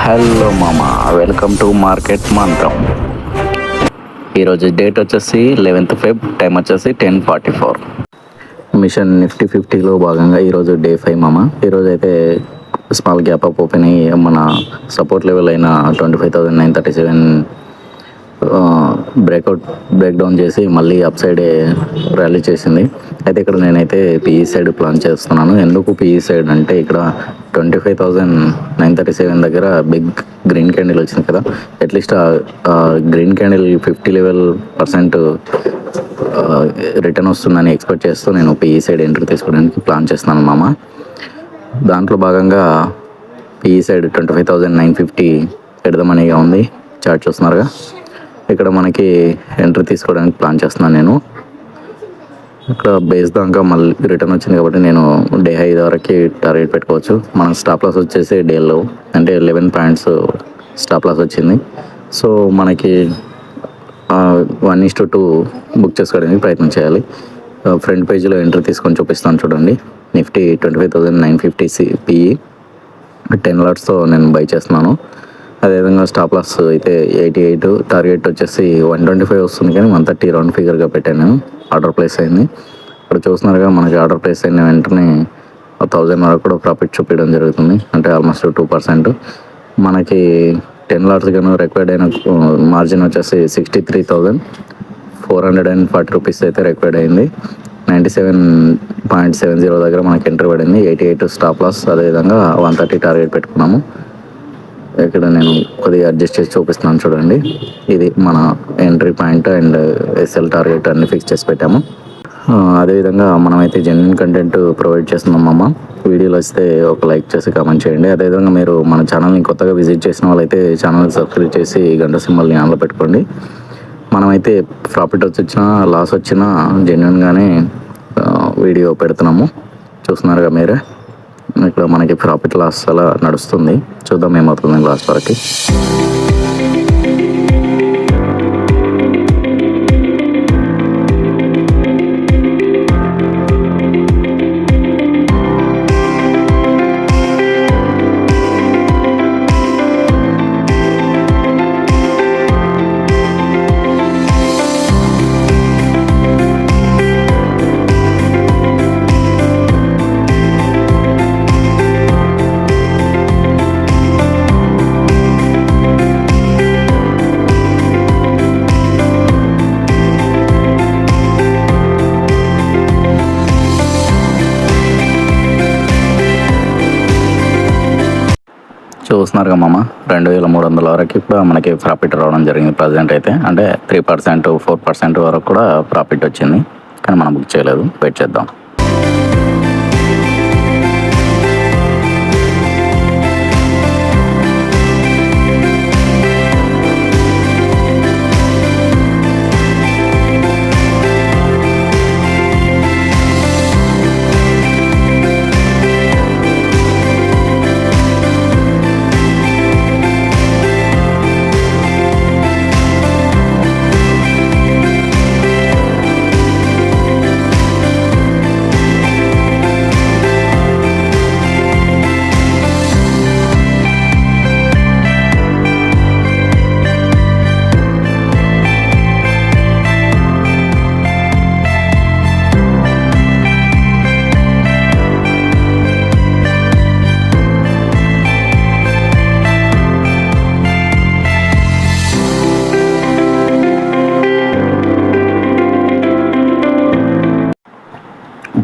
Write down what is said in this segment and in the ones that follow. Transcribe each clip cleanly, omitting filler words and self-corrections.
Hello మామ, welcome to market మంత్రం. ఈరోజు డేట్ వచ్చేసి 11th Feb, టైం వచ్చేసి 10:44. మిషన్ నిఫ్టీ 50లో భాగంగా ఈరోజు డే 5 మామ. ఈరోజు అయితే స్మాల్ గ్యాప్ అప్ ఓపెన్ అయ్యి మన సపోర్ట్ లెవెల్ అయిన 25,937 బ్రేక్ డౌన్ చేసి మళ్ళీ అప్ సైడే ర్యాలీ చేసింది. అయితే ఇక్కడ నేనైతే పిఈ సైడ్ ప్లాన్ చేస్తున్నాను. ఎందుకు పిఈ సైడ్ అంటే ఇక్కడ 25,937 దగ్గర బిగ్ గ్రీన్ క్యాండిల్ వచ్చింది కదా, at least green candle 50 level % return వస్తుందని ఎక్స్పెక్ట్ చేస్తూ నేను పిఈ సైడ్ ఎంట్రీ తీసుకోవడానికి ప్లాన్ చేస్తున్నాను మామ. దాంట్లో భాగంగా పిఈ సైడ్ 25,950 పెడదామనిగా ఉంది. చార్ట్ చూస్తున్నారుగా, ఇక్కడ మనకి ఎంట్రీ తీసుకోవడానికి ప్లాన్ చేస్తున్నాను నేను. ఇక్కడ బేస్ దాకా మళ్ళీ రిటర్న్ వచ్చింది కాబట్టి నేను డే హై వరకు టార్గెట్ పెట్టుకోవచ్చు. మన స్టాప్ లాస్ వచ్చేసి డేలో అంటే 11 పాయింట్స్ స్టాప్ లాస్ వచ్చింది. సో మనకి 1:2 బుక్ చేసుకోవడానికి ప్రయత్నం చేయాలి. ఫ్రంట్ పేజీలో ఎంట్రీ తీసుకొని చూపిస్తాను చూడండి. నిఫ్టీ 25,950 పిఈ 10 లాట్స్తో నేను బై చేస్తున్నాను. అదేవిధంగా స్టాప్ లాస్ అయితే 88, టార్గెట్ వచ్చేసి 125 వస్తుంది, కానీ 130 రౌండ్ ఫిగర్గా పెట్టాను. ఆర్డర్ ప్లేస్ అయింది. ఇక్కడ చూస్తున్నారుగా, మనకి ఆర్డర్ ప్లేస్ అయిన వెంటనే 1000 వరకు కూడా ప్రాఫిట్ చూపించడం జరుగుతుంది, అంటే ఆల్మోస్ట్ 2%. మనకి 10 లాట్స్ గాను రిక్వైర్డ్ అయిన మార్జిన్ వచ్చేసి 63,440 రూపీస్ అయితే రిక్వైర్డ్ అయింది. 97.70 దగ్గర మనకి ఎంట్రీ పడింది. 88 స్టాప్ లాస్, అదేవిధంగా 130 టార్గెట్ పెట్టుకున్నాము. ఇక్కడ నేను కొద్దిగా అడ్జస్ట్ చేసి చూపిస్తున్నాను చూడండి. ఇది మన entry point and SL target అన్ని ఫిక్స్ చేసి పెట్టాము. అదేవిధంగా మనమైతే జెన్యున్ కంటెంట్ ప్రొవైడ్ చేస్తున్నాం అమ్మ. వీడియోలు వస్తే ఒక లైక్ చేసి కామెంట్ చేయండి. అదేవిధంగా మీరు మన ఛానల్ని కొత్తగా విజిట్ చేసిన వాళ్ళైతే ఛానల్ని సబ్స్క్రైబ్ చేసి గంట సింబల్ని ఆన్లో పెట్టుకోండి. మనమైతే ప్రాఫిట్ వచ్చినా లాస్ వచ్చినా జెన్యున్గానే వీడియో పెడుతున్నాము. చూస్తున్నారుగా మీరే. ఇక్కడ మనకి ప్రాఫిట్ లాస్ అలా నడుస్తుంది. చూద్దాం ఏమవుతుంది లాస్ట్ వరకు. చూస్తున్నారుగా మామ, 2,300 వరకు కూడా మనకి ప్రాఫిట్ రావడం జరిగింది. ప్రజెంట్ అయితే అంటే 3%, 4% వరకు కూడా ప్రాఫిట్ వచ్చింది, కానీ మనం బుక్ చేయలేదు. వెయిట్ చేద్దాం.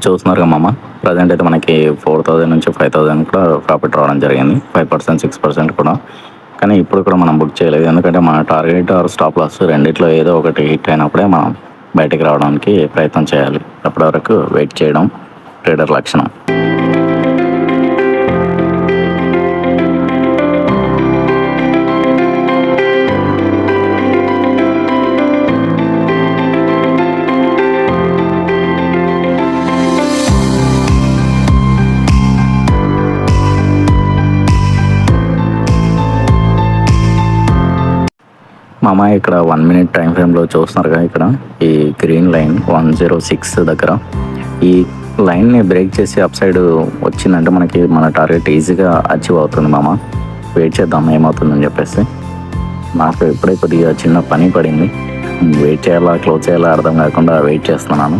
చూస్తున్నారుగా మామ, ప్రజెంట్ అయితే మనకి 4,000 నుంచి 5,000 కూడా ప్రాఫిట్ రావడం జరిగింది. 5%, 6% కూడా. కానీ ఇప్పుడు కూడా మనం బుక్ చేయలేదు, ఎందుకంటే మన టార్గెట్ ఆర్ స్టాప్ లాస్ రెండిట్లో ఏదో ఒకటి హిట్ అయినప్పుడే మనం బయటికి రావడానికి ప్రయత్నం చేయాలి. అప్పటి వరకు వెయిట్ చేయడం ట్రేడర్ లక్షణం. మామ, ఇక్కడ 1 minute టైం ఫ్రేమ్లో చూస్తున్నారుగా, ఇక్కడ ఈ గ్రీన్ లైన్ 106 దగ్గర ఈ లైన్ని బ్రేక్ చేసి అప్ సైడ్ వచ్చిందంటే మనకి మన టార్గెట్ ఈజీగా అచీవ్ అవుతుంది మామ. వెయిట్ చేద్దాం ఏమవుతుందని చెప్పేసి. నాకు ఇప్పుడే కొద్దిగా చిన్న పని పడింది, వెయిట్ చేయాలా క్లోజ్ చేయాలా అర్థం కాకుండా వెయిట్ చేస్తున్నాను.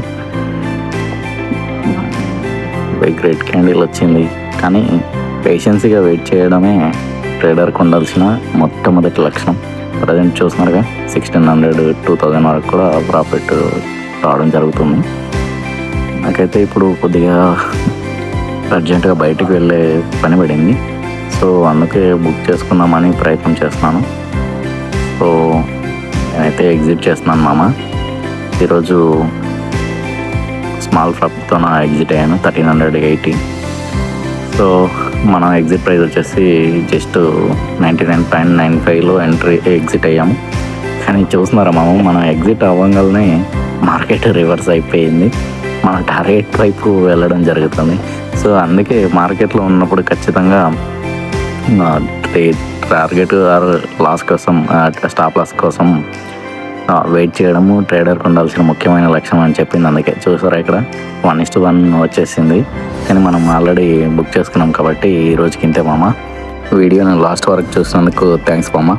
గ్రేట్ క్యాండిల్ వచ్చింది, కానీ పేషెన్సీగా వెయిట్ చేయడమే ట్రేడర్కి ఉండాల్సిన మొట్టమొదటి లక్షణం. ప్రజెంట్ చూస్తున్నారుగా 1600 2000 వరకు కూడా ప్రాఫిట్ రావడం జరుగుతుంది. నాకైతే ఇప్పుడు కొద్దిగా అర్జెంటుగా బయటికి వెళ్ళే పని పడింది, సో అందుకే బుక్ చేసుకుందామని ప్రయత్నం చేస్తున్నాను. సో నేనైతే ఎగ్జిట్ చేస్తున్నాను మామ. ఈరోజు స్మాల్ ప్రాఫిట్తో నా ఎగ్జిట్ అయ్యాను 1380. సో మనం ఎగ్జిట్ ప్రైస్ వచ్చేసి జస్ట్ 99.95లో ఎగ్జిట్ అయ్యాము. కానీ చూస్తున్నారా మనం ఎగ్జిట్ అవ్వగానే మార్కెట్ రివర్స్ అయిపోయింది, మన టార్గెట్ వైపు వెళ్ళడం జరుగుతుంది. సో అందుకే మార్కెట్లో ఉన్నప్పుడు ఖచ్చితంగా టార్గెట్ ఆర్ లాస్ కోసం స్టాప్ లాస్ కోసం వెయిట్ చేయడము ట్రేడర్కి ఉండాల్సిన ముఖ్యమైన లక్ష్యం అని చెప్పింది. అందుకే చూసారా ఇక్కడ 1:1 వచ్చేసింది, కానీ మనం ఆల్రెడీ బుక్ చేసుకున్నాం కాబట్టి ఈ రోజుకి ఇంతే మామ. వీడియోని లాస్ట్ వరకు చూసినందుకు థ్యాంక్స్ మామ.